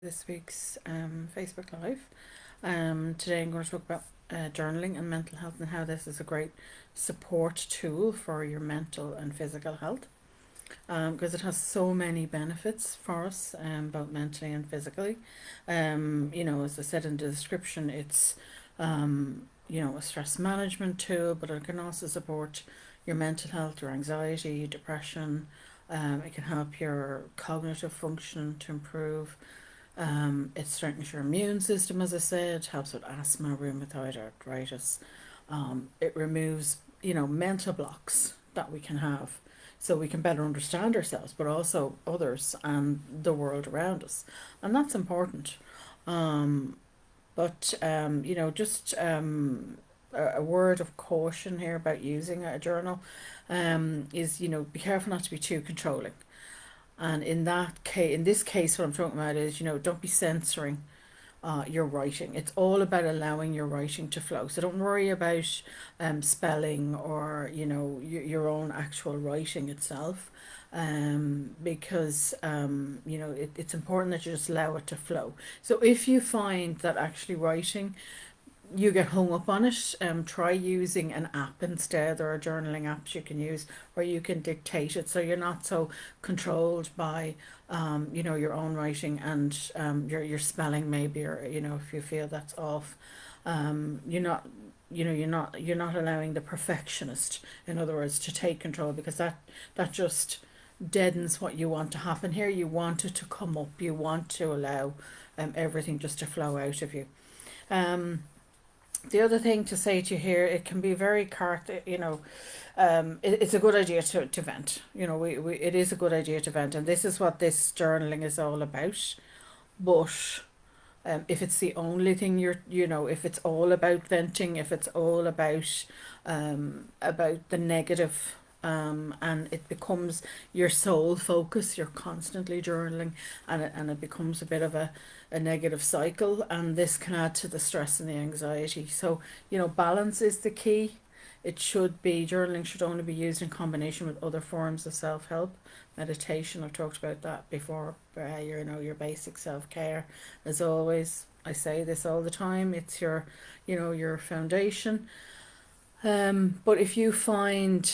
This week's Facebook Live. Today I'm going to talk about journaling and mental health and how this is a great support tool for your mental and physical health, because it has so many benefits for us, both mentally and physically. As I said in the description, it's a stress management tool, but it can also support your mental health, your anxiety, depression. It can help your cognitive function to improve. It strengthens your immune system, as I said, helps with asthma, rheumatoid arthritis. It removes, mental blocks that we can have so we can better understand ourselves, but also others and the world around us. And that's important. Um, just a word of caution here about using a journal is, be careful not to be too controlling. And in this case, what I'm talking about is, don't be censoring your writing. It's all about allowing your writing to flow. So don't worry about spelling or, your own actual writing itself. Because it's important that you just allow it to flow. So if you find that actually writing you get hung up on it, try using an app instead. There are journaling apps you can use where you can dictate it so you're not so controlled by your own writing and your spelling maybe, or if you feel that's off. You're not you're not allowing the perfectionist, in other words, to take control, because that just deadens what you want to happen here. You want it to come up, you want to allow everything just to flow out of you. um the other thing to say to you here, it can be very it's a good idea to vent. It is a good idea to vent, and this is what this journaling is all about. But if it's the only thing if it's all about venting, if it's all about the negative, and it becomes your sole focus, you're constantly journaling, and it becomes a bit of a negative cycle, and this can add to the stress and the anxiety. So, balance is the key. Journaling should only be used in combination with other forms of self-help. Meditation, I've talked about that before. Your basic self-care. As always, I say this all the time, it's your foundation. But if you find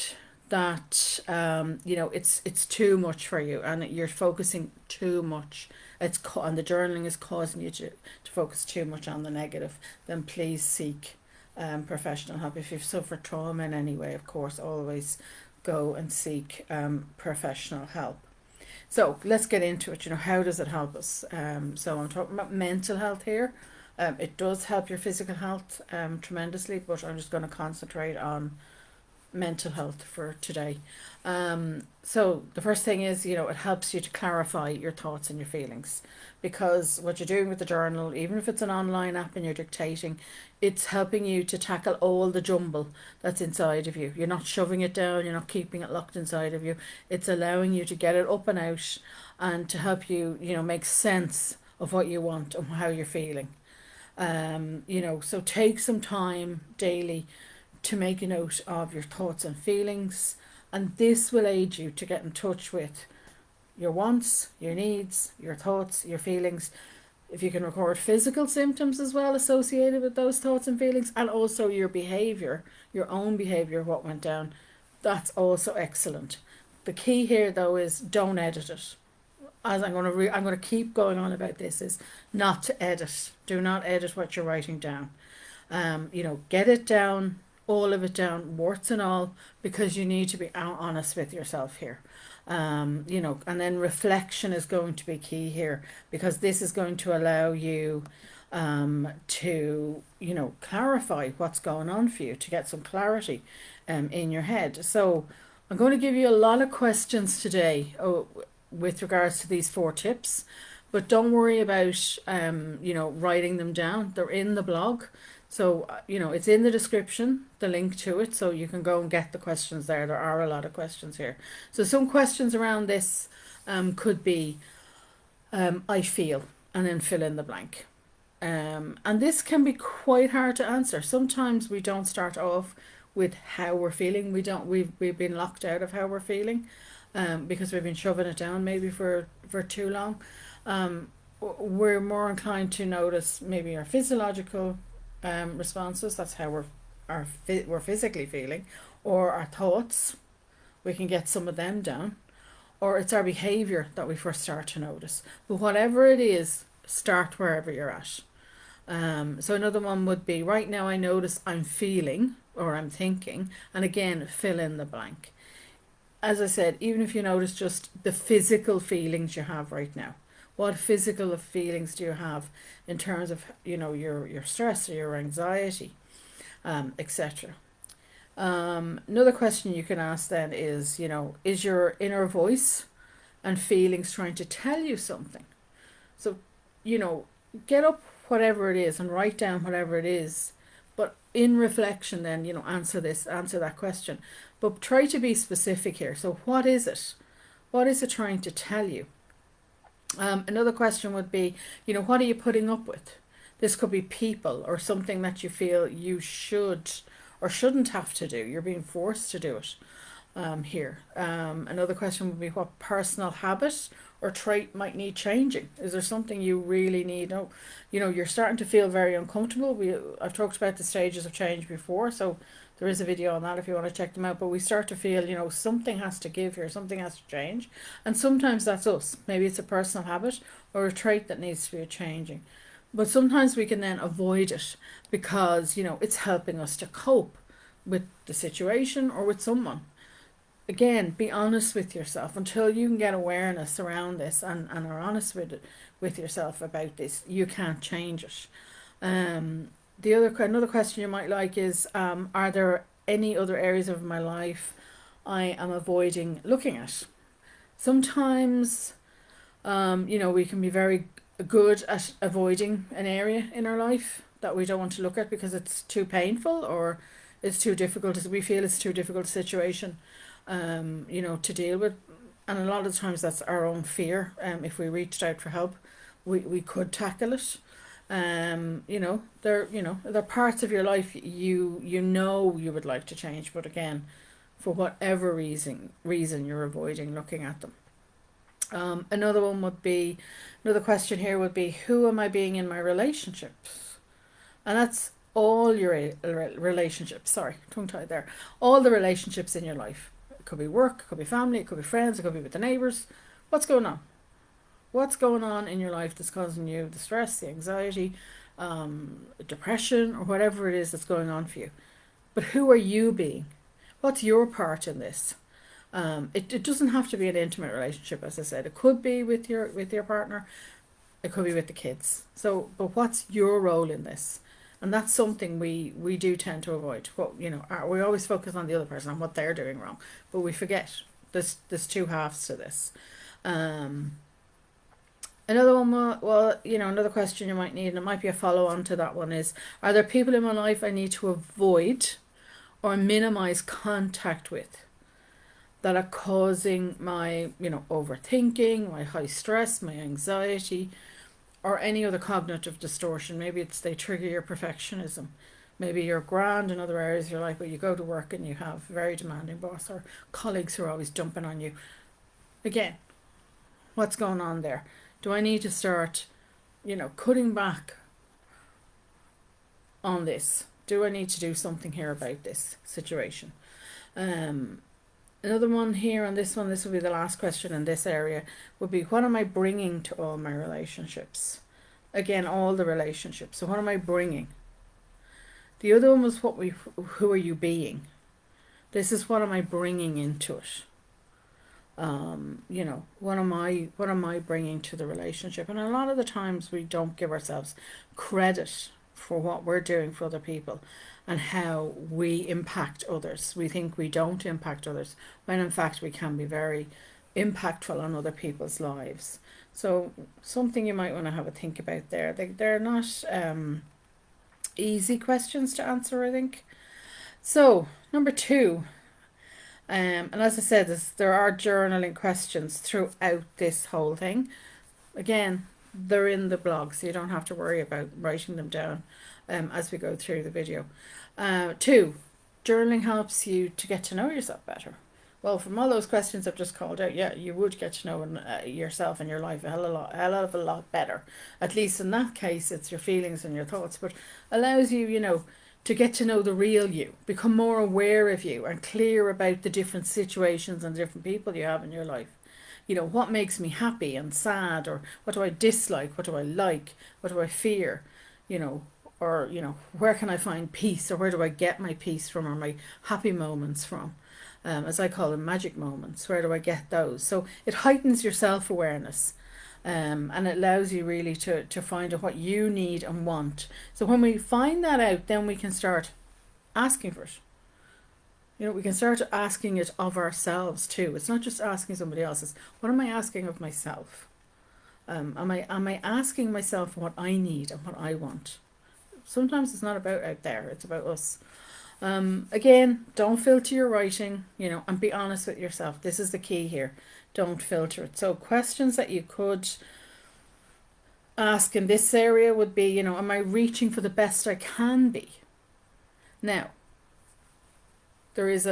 that it's too much for you and you're focusing too much, and the journaling is causing you to focus too much on the negative, then please seek professional help. If you've suffered trauma in any way, of course, always go and seek professional help. So let's get into it. How does it help us? So I'm talking about mental health here. It does help your physical health tremendously, but I'm just going to concentrate on mental health for today. So the first thing is, it helps you to clarify your thoughts and your feelings, because what you're doing with the journal, even if it's an online app and you're dictating, it's helping you to tackle all the jumble that's inside of you. You're not shoving it down, you're not keeping it locked inside of you. It's allowing you to get it up and out, and to help you, make sense of what you want and how you're feeling. So take some time daily to make a note of your thoughts and feelings, and this will aid you to get in touch with your wants, your needs, your thoughts, your feelings. If you can record physical symptoms as well associated with those thoughts and feelings, and also your behavior, your own behavior, what went down, that's also excellent. The key here, though, is don't edit it. As I'm going to keep going on about this, is not to edit. Do not edit what you're writing down. Get it down, all of it down, warts and all, because you need to be honest with yourself here. And then reflection is going to be key here, because this is going to allow you to, clarify what's going on for you, to get some clarity in your head. So I'm going to give you a lot of questions today with regards to these 4 tips, but don't worry about, writing them down. They're in the blog. So, it's in the description, the link to it, so you can go and get the questions there. There are a lot of questions here. So some questions around this could be, I feel, and then fill in the blank. And this can be quite hard to answer. Sometimes we don't start off with how we're feeling. We've been locked out of how we're feeling, because we've been shoving it down maybe for too long. we're more inclined to notice maybe our physiological responses. That's how we're physically feeling, or our thoughts. We can get some of them down, or it's our behavior that we first start to notice. But whatever it is, start wherever you're at. So another one would be, right now I notice I'm feeling or I'm thinking, and again, fill in the blank. As I said, even if you notice just the physical feelings you have right now, what physical feelings do you have in terms of, your stress or your anxiety, etc. Another question you can ask then is, is your inner voice and feelings trying to tell you something? So, get up whatever it is and write down whatever it is. But in reflection then, answer that question. But try to be specific here. So what is it? What is it trying to tell you? Another question would be, what are you putting up with? This could be people or something that you feel you should or shouldn't have to do. You're being forced to do it here. Another question would be, what personal habit or trait might need changing? Is there something you really need? Oh, you're starting to feel very uncomfortable. I've talked about the stages of change before, so there is a video on that if you want to check them out. But we start to feel, something has to give here, something has to change. And sometimes that's us. Maybe it's a personal habit or a trait that needs to be changing. But sometimes we can then avoid it because, it's helping us to cope with the situation or with someone. Again, be honest with yourself until you can get awareness around this and are honest with yourself about this. You can't change it. Another question you might like is, are there any other areas of my life I am avoiding looking at? Sometimes, we can be very good at avoiding an area in our life that we don't want to look at because it's too painful or it's too difficult. We feel it's too difficult a situation, to deal with. And a lot of times that's our own fear. If we reached out for help, we could tackle it. They're parts of your life you would like to change, but again, for whatever reason you're avoiding looking at them. Another question here would be, who am I being in my relationships? And that's all your relationships. Sorry, tongue tied there. All the relationships in your life. It could be work, it could be family, it could be friends, it could be with the neighbours. What's going on? What's going on in your life that's causing you the stress, the anxiety, depression, or whatever it is that's going on for you? But who are you being? What's your part in this? It doesn't have to be an intimate relationship, as I said. It could be with your partner. It could be with the kids. So, but what's your role in this? And that's something we do tend to avoid. We always focus on the other person and what they're doing wrong, but we forget there's two halves to this. Another one, another question you might need, and it might be a follow-on to that one, is, are there people in my life I need to avoid or minimize contact with that are causing my, overthinking, my high stress, my anxiety, or any other cognitive distortion? Maybe they trigger your perfectionism. Maybe you're grand in other areas of your life, but you go to work and you have a very demanding boss or colleagues who are always dumping on you. Again, what's going on there? Do I need to start, cutting back on this? Do I need to do something here about this situation? Another one here on this one, this will be the last question in this area, would be, what am I bringing to all my relationships? Again, all the relationships. So what am I bringing? The other one was, who are you being? This is, what am I bringing into it? What am I bringing to the relationship? And a lot of the times we don't give ourselves credit for what we're doing for other people and how we impact others. We think we don't impact others, when in fact we can be very impactful on other people's lives. So something you might want to have a think about there. They're not easy questions to answer, I think. So number 2, and as I said, there are journaling questions throughout this whole thing. Again, they're in the blog, so you don't have to worry about writing them down as we go through the video. 2, journaling helps you to get to know yourself better. Well, from all those questions I've just called out, yeah, you would get to know yourself and your life a hell of a lot better. At least in that case, it's your feelings and your thoughts, but allows you, to get to know the real you, become more aware of you, and clear about the different situations and different people you have in your life. What makes me happy and sad, or what do I dislike, what do I like, what do I fear, you know, or, where can I find peace, or where do I get my peace from, or my happy moments from? As I call them, magic moments. Where do I get those? So it heightens your self awareness, and it allows you really to find out what you need and want. So when we find that out, then we can start asking for it. We can start asking it of ourselves too. It's not just asking somebody else. It's what am I asking of myself? Am I asking myself what I need and what I want? Sometimes it's not about out there. It's about us. Again, don't filter your writing, and be honest with yourself. This is the key here. Don't filter it. So questions that you could ask in this area would be, am I reaching for the best I can be? Now, there is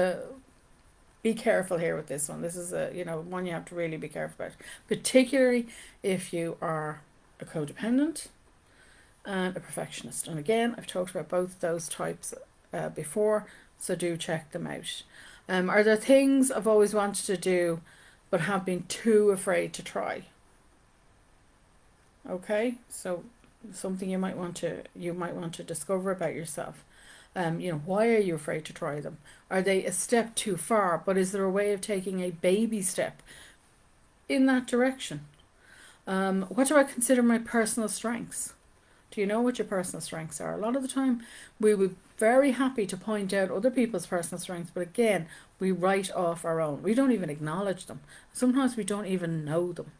be careful here with this one. This is one you have to really be careful about, particularly if you are a codependent and a perfectionist. And again, I've talked about both those types before, so do check them out. Are there things I've always wanted to do but have been too afraid to try? Okay, so something you might want to discover about yourself. Why are you afraid to try them? Are they a step too far? But is there a way of taking a baby step in that direction? What do I consider my personal strengths? Do you know what your personal strengths are? A lot of the time we would be very happy to point out other people's personal strengths, but again, we write off our own. We don't even acknowledge them. Sometimes we don't even know them.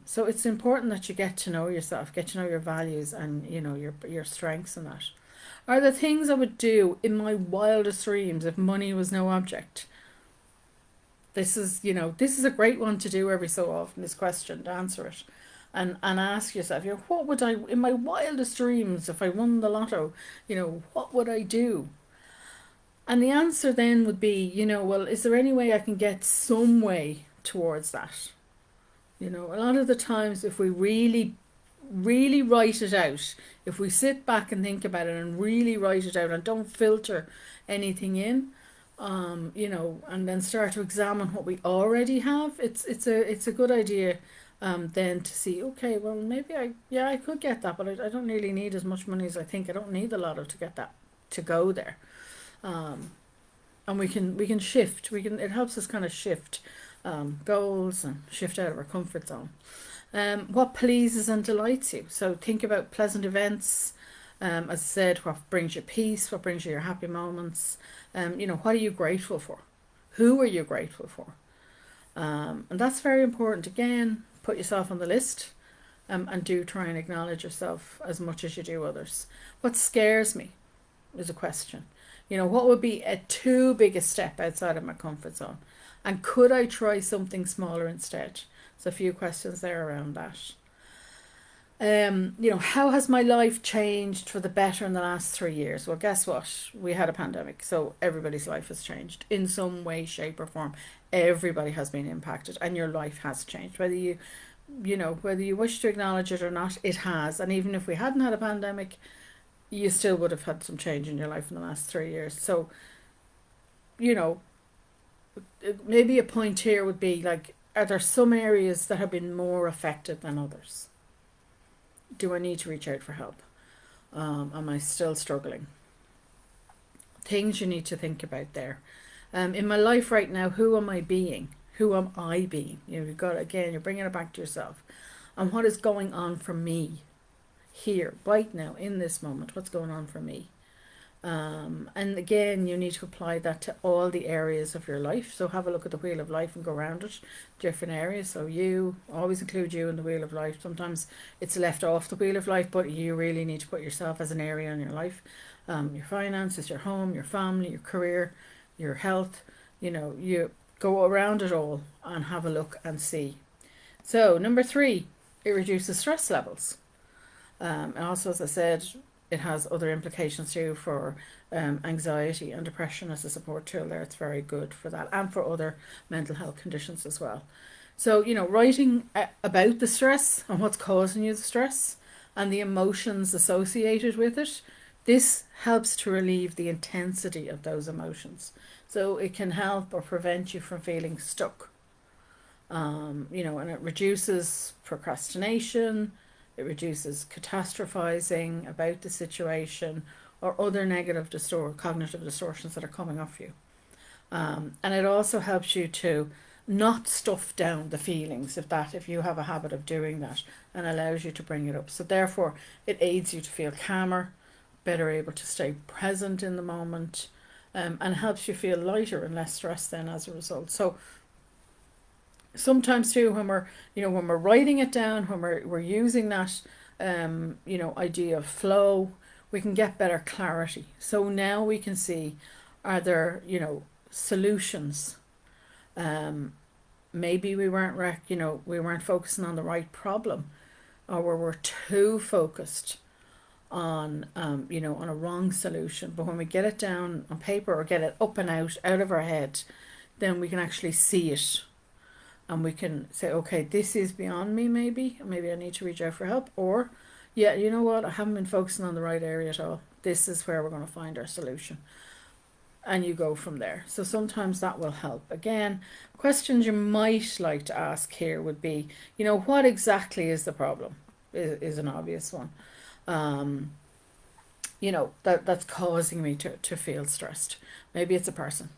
So it's important that you get to know yourself, get to know your values and your strengths and that. Are there things I would do in my wildest dreams if money was no object? This is a great one to do every so often, this question, to answer it. And ask yourself, what would I, in my wildest dreams, if I won the lotto, what would I do? And the answer then would be, well, is there any way I can get some way towards that? A lot of the times if we really, really write it out, if we sit back and think about it and really write it out and don't filter anything in, and then start to examine what we already have, it's a good idea then to see, okay, well, maybe I could get that, but I don't really need as much money as I think. I don't need a lot to get that, to go there. And we can shift. It helps us kind of shift goals and shift out of our comfort zone. What pleases and delights you? So think about pleasant events. As I said, what brings you peace? What brings you your happy moments? What are you grateful for? Who are you grateful for? And that's very important. Again, put yourself on the list, and do try and acknowledge yourself as much as you do others. What scares me is a question. What would be a too big a step outside of my comfort zone? And could I try something smaller instead? So a few questions there around that. How has my life changed for the better in the last 3 years? Well, guess what? We had a pandemic, so everybody's life has changed in some way, shape, or form. Everybody has been impacted, and your life has changed. Whether you wish to acknowledge it or not, it has. And even if we hadn't had a pandemic, you still would have had some change in your life in the last 3 years. So, maybe a point here would be like, are there some areas that have been more affected than others? Do I need to reach out for help? Am I still struggling? Things you need to think about there. In my life right now, who am I being? Who am I being? You've got, again, you're bringing it back to yourself. And what is going on for me here, right now, in this moment? What's going on for me? And again, you need to apply that to all the areas of your life. So have a look at the wheel of life and go around it, different areas. So you always include you in the wheel of life. Sometimes it's left off the wheel of life, but you really need to put yourself as an area in your life. Your finances, your home, your family, your career, your health. You go around it all and have a look and see. So number 3, it reduces stress levels. And also, as I said, it has other implications too for anxiety and depression as a support tool there. It's very good for that and for other mental health conditions as well. So, writing about the stress and what's causing you the stress and the emotions associated with it, this helps to relieve the intensity of those emotions. So it can help or prevent you from feeling stuck. And it reduces procrastination, it reduces catastrophizing about the situation or other negative cognitive distortions that are coming off you. And it also helps you to not stuff down the feelings if you have a habit of doing that, and allows you to bring it up. So therefore it aids you to feel calmer, better able to stay present in the moment, and helps you feel lighter and less stressed then as a result. So sometimes too, when we're writing it down, when we're using that idea of flow, we can get better clarity. So now we can see, are there solutions? Maybe we weren't focusing on the right problem, or we were too focused on on a wrong solution. But when we get it down on paper or get it up and out of our head, then we can actually see it, and we can say, okay, this is beyond me. Maybe I need to reach out for help, or yeah, you know what, I haven't been focusing on the right area at all. This is where we're going to find our solution, and you go from there. So sometimes that will help. Again, questions you might like to ask here would be, what exactly is the problem? Is an obvious one. That's causing me to feel stressed. Maybe it's a person.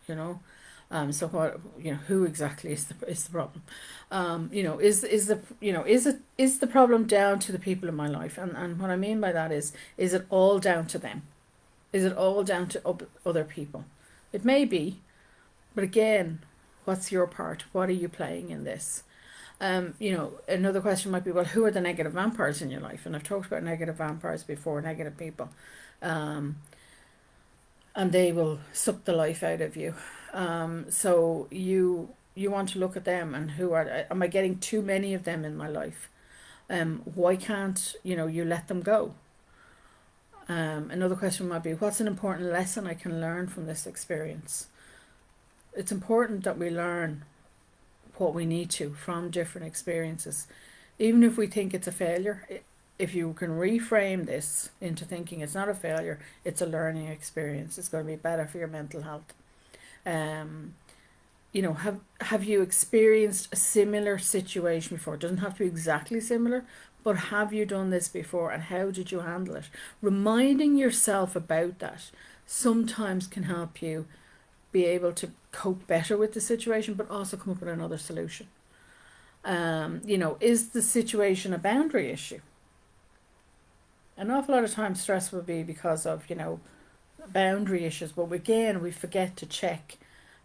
So what, who exactly is the problem? Is the problem down to the people in my life? And what I mean by that is it all down to them? Is it all down to other people? It may be, but again, what's your part? What are you playing in this? Another question might be, well, who are the negative vampires in your life? And I've talked about negative vampires before, negative people. And they will suck the life out of you. So you want to look at them, and am I getting too many of them in my life? Why can't, you let them go? Another question might be, what's an important lesson I can learn from this experience? It's important that we learn what we need to from different experiences. Even if we think it's a failure, if you can reframe this into thinking it's not a failure, it's a learning experience, it's going to be better for your mental health. Have you experienced a similar situation before? It doesn't have to be exactly similar, but have you done this before, and how did you handle it? Reminding yourself about that sometimes can help you be able to cope better with the situation, but also come up with another solution. Is the situation a boundary issue? An awful lot of times stress will be because of, boundary issues, but again, we forget to check,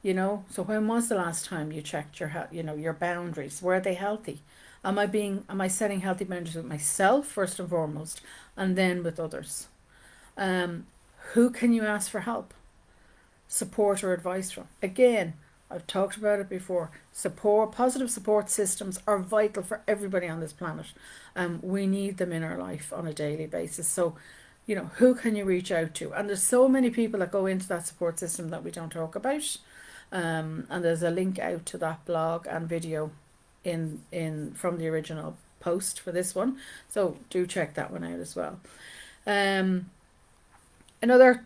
so when was the last time you checked your boundaries? Were they healthy? Am I setting healthy boundaries with myself first and foremost, and then with others? Who can you ask for help, support, or advice from? Again, I've talked about it before. Positive support systems are vital for everybody on this planet. We need them in our life on a daily basis. So, who can you reach out to? And there's so many people that go into that support system that we don't talk about. And there's a link out to that blog and video in from the original post for this one. So do check that one out as well. Another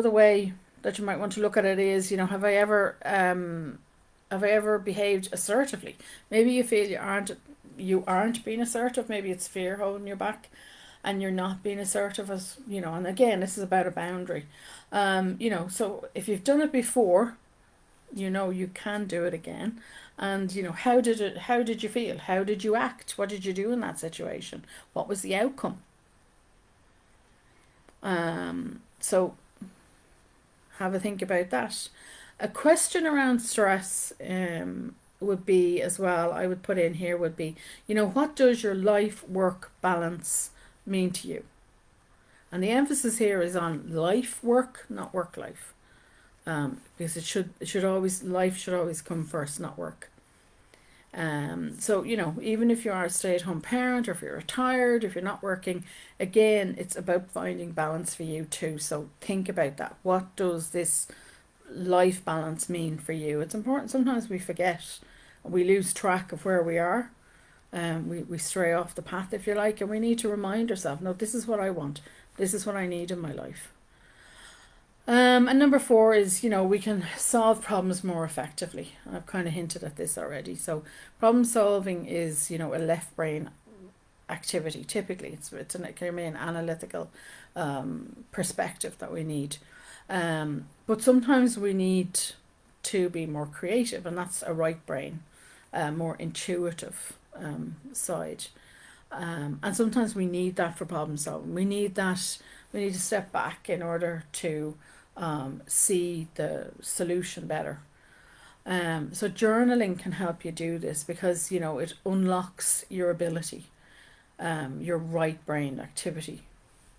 way that you might want to look at it is, have I ever behaved assertively? Maybe you feel you aren't being assertive. Maybe it's fear holding you back, and you're not being assertive and again, this is about a boundary. So if you've done it before, you can do it again. And how did you feel? How did you act? What did you do in that situation? What was the outcome? So have a think about that. A question around stress would be as well, I would put in here, would be, what does your life-work balance mean to you? And the emphasis here is on life-work, not work-life. Because life should always come first, not work. So, you know, even if you are a stay-at-home parent, or if you're retired, if you're not working, again, it's about finding balance for you too. So think about that. What does this life balance mean for you? It's important. Sometimes we forget, we lose track of where we are. We stray off the path, if you like, and we need to remind ourselves, no, this is what I want. This is what I need in my life. And number 4 is, you know, we can solve problems more effectively. I've kind of hinted at this already. So problem solving is, you know, a left brain activity. Typically, it's an analytical perspective that we need. But sometimes we need to be more creative, and that's a right brain, more intuitive side. And sometimes we need that for problem solving. We need that. We need to step back in order to see the solution better. So journaling can help you do this, because, you know, it unlocks your ability, your right brain activity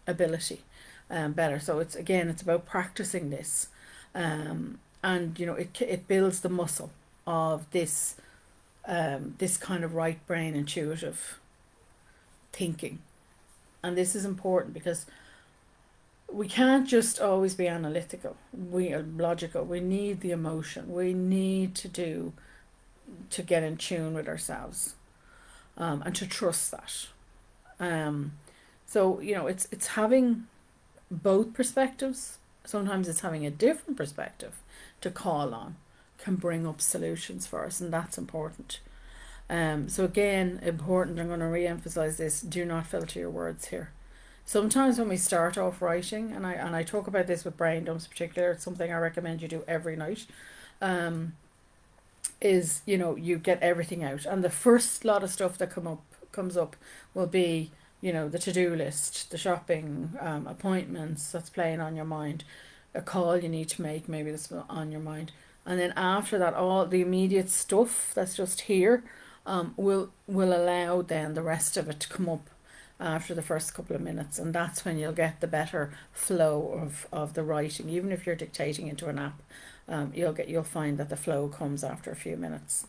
ability better. So it's about practicing this, and you know, it builds the muscle of this this kind of right brain intuitive thinking. And this is important because we can't just always be analytical, we are logical. We need the emotion. We need to get in tune with ourselves, and to trust that. So, you know, it's having both perspectives. Sometimes it's having a different perspective to call on can bring up solutions for us, and that's important. So again, important, I'm going to re-emphasize this, do not filter your words here. Sometimes when we start off writing, and I talk about this with brain dumps in particular, it's something I recommend you do every night, is, you know, you get everything out, and the first lot of stuff that comes up will be, you know, the to-do list, the shopping, appointments that's playing on your mind, a call you need to make, maybe that's on your mind. And then after that, all the immediate stuff that's just here will allow then the rest of it to come up after the first couple of minutes, and that's when you'll get the better flow of the writing. Even if you're dictating into an app, you'll find that the flow comes after a few minutes.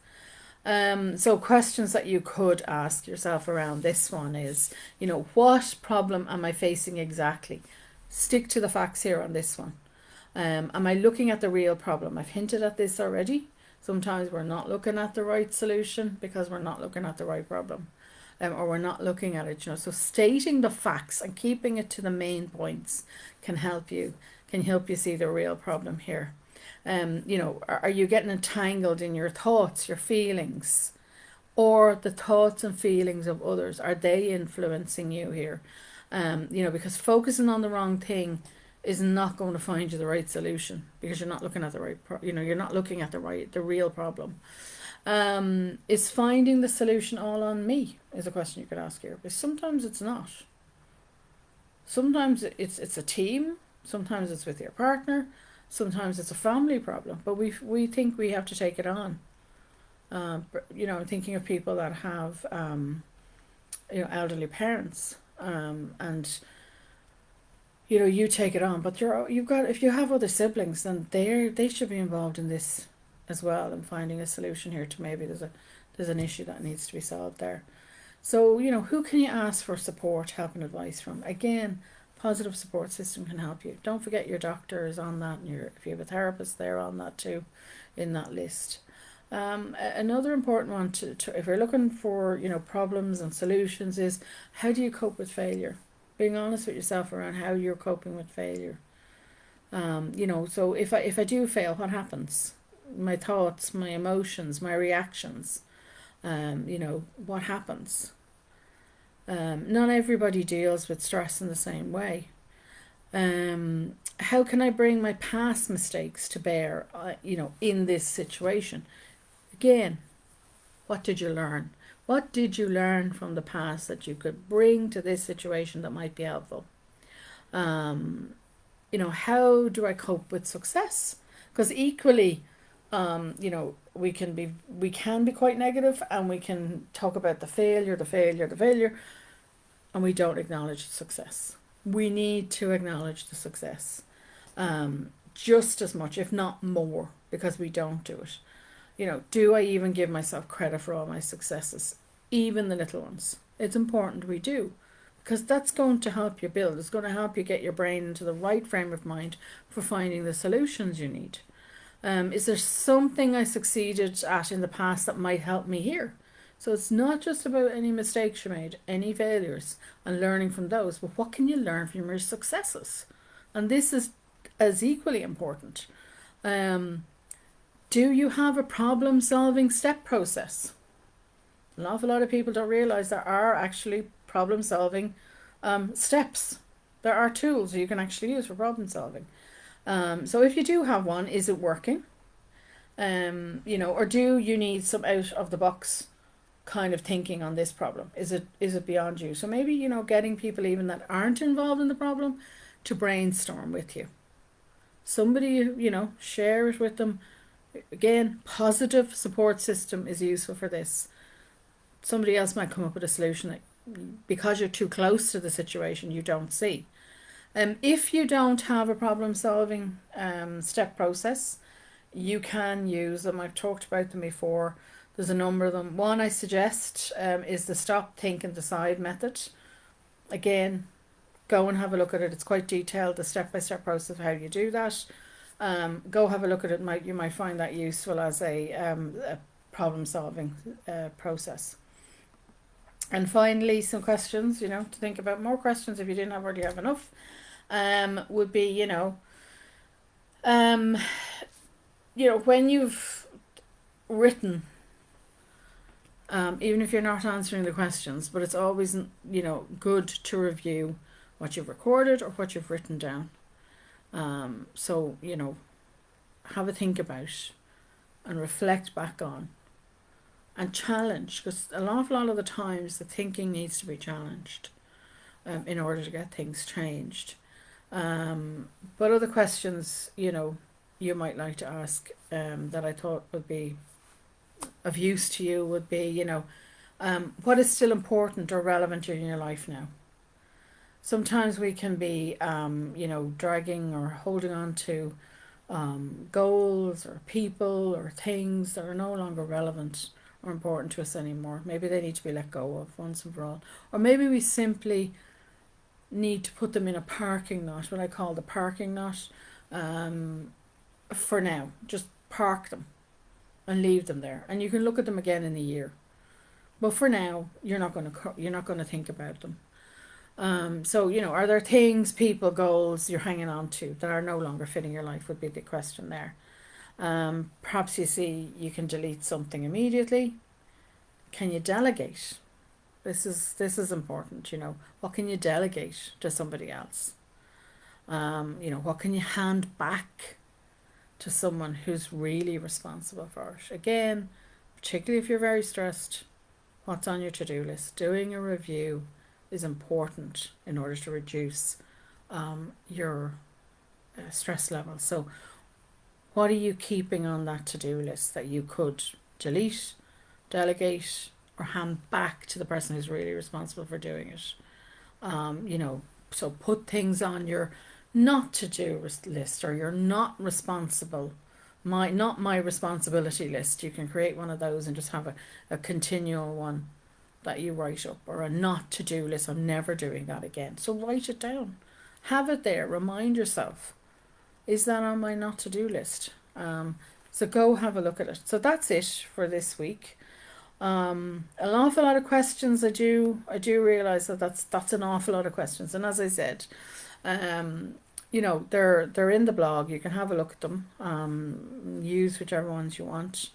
So questions that you could ask yourself around this one is, you know, what problem am I facing exactly? Stick to the facts here on this one. Am I looking at the real problem? I've hinted at this already. Sometimes we're not looking at the right solution because we're not looking at the right problem, or we're not looking at it, you know. So stating the facts and keeping it to the main points can help you see the real problem here. You know, are you getting entangled in your thoughts, your feelings, or the thoughts and feelings of others? Are they influencing you here? You know, because focusing on the wrong thing is not going to find you the right solution, because you're not looking at the right, you're not looking at the real problem. Is finding the solution all on me, is a question you could ask here, because sometimes it's not. Sometimes it's a team, sometimes it's with your partner, sometimes it's a family problem, but we think we have to take it on. You know, I'm thinking of people that have you know, elderly parents, and you know, you take it on, but you've got, if you have other siblings, then they should be involved in this as well, and finding a solution here to maybe there's an issue that needs to be solved there. So, you know, who can you ask for support, help and advice from? Again, positive support system can help you. Don't forget your doctor is on that, and if you have a therapist, they're on that too, in that list. Another important one to if you're looking for, you know, problems and solutions, is how do you cope with failure? Being honest with yourself around how you're coping with failure. You know, so if I do fail, what happens? My thoughts, my emotions, my reactions. You know, what happens? Not everybody deals with stress in the same way. How can I bring my past mistakes to bear, you know, in this situation? Again, what did you learn? What did you learn from the past that you could bring to this situation that might be helpful? You know, how do I cope with success? Because equally, you know, we can be quite negative, and we can talk about the failure, and we don't acknowledge success. We need to acknowledge the success, just as much, if not more, because we don't do it. do I even give myself credit for all my successes, even the little ones? It's important we do, because that's going to help you build. It's going to help you get your brain into the right frame of mind for finding the solutions you need. Is there something I succeeded at in the past that might help me here? So it's not just about any mistakes you made, any failures, and learning from those, but what can you learn from your successes? And this is as equally important. Do you have a problem-solving step process? An awful lot of people don't realize there are actually problem-solving steps. There are tools you can actually use for problem solving. So if you do have one, is it working? Or do you need some out of the box kind of thinking on this problem? Is it beyond you? So maybe, getting people even that aren't involved in the problem to brainstorm with you. Somebody, share it with them. Again, positive support system is useful for this. Somebody else might come up with a solution that, because you're too close to the situation, you don't see. If you don't have a problem solving step process, you can use them. I've talked about them before. There's a number of them. One I suggest is the stop, think and decide method. Again, go and have a look at it. It's quite detailed, the step-by-step process of how you do that. Go have a look at it. You might find that useful as a problem solving process. And finally, some questions, to think about. More questions if you didn't already have enough. Would be, when you've written, even if you're not answering the questions, but it's always, good to review what you've recorded or what you've written down. So, have a think about and reflect back on and challenge, because an awful lot of the times the thinking needs to be challenged in order to get things changed. But other questions, you might like to ask that I thought would be of use to you would be, what is still important or relevant in your life now? Sometimes we can be, dragging or holding on to goals or people or things that are no longer relevant or important to us anymore. Maybe they need to be let go of once and for all. Or maybe we simply need to put them in a parking lot, what I call the parking lot, for now. Just park them and leave them there. And you can look at them again in a year. But for now, you're not going to think about them. So, are there things, people, goals you're hanging on to that are no longer fitting your life would be the question there. Perhaps you see you can delete something immediately. Can you delegate? This is important, What can you delegate to somebody else? What can you hand back to someone who's really responsible for it? Again, particularly if you're very stressed, what's on your to-do list? Doing a review is important in order to reduce your stress level. So what are you keeping on that to-do list that you could delete, delegate, or hand back to the person who's really responsible for doing it? So put things on your not to do list, or your not responsible, not my responsibility list. You can create one of those and just have a continual one that you write up, or a not to do list. I'm never doing that again. So write it down, have it there, remind yourself, is that on my not to do list? So go have a look at it. So that's it for this week. An awful lot of questions. I do realize that's an awful lot of questions, and as I said, they're in the blog. You can have a look at them, use whichever ones you want,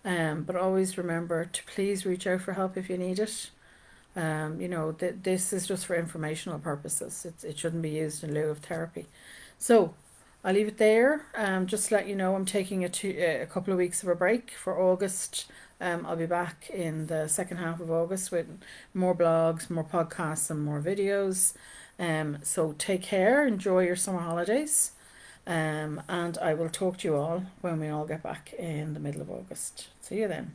but always remember to please reach out for help if you need it. This is just for informational purposes. It shouldn't be used in lieu of therapy. So I'll leave it there. Just to let you know, I'm taking a couple of weeks of a break for August. I'll be back in the second half of August with more blogs, more podcasts and more videos. So take care, enjoy your summer holidays, and I will talk to you all when we all get back in the middle of August. See you then.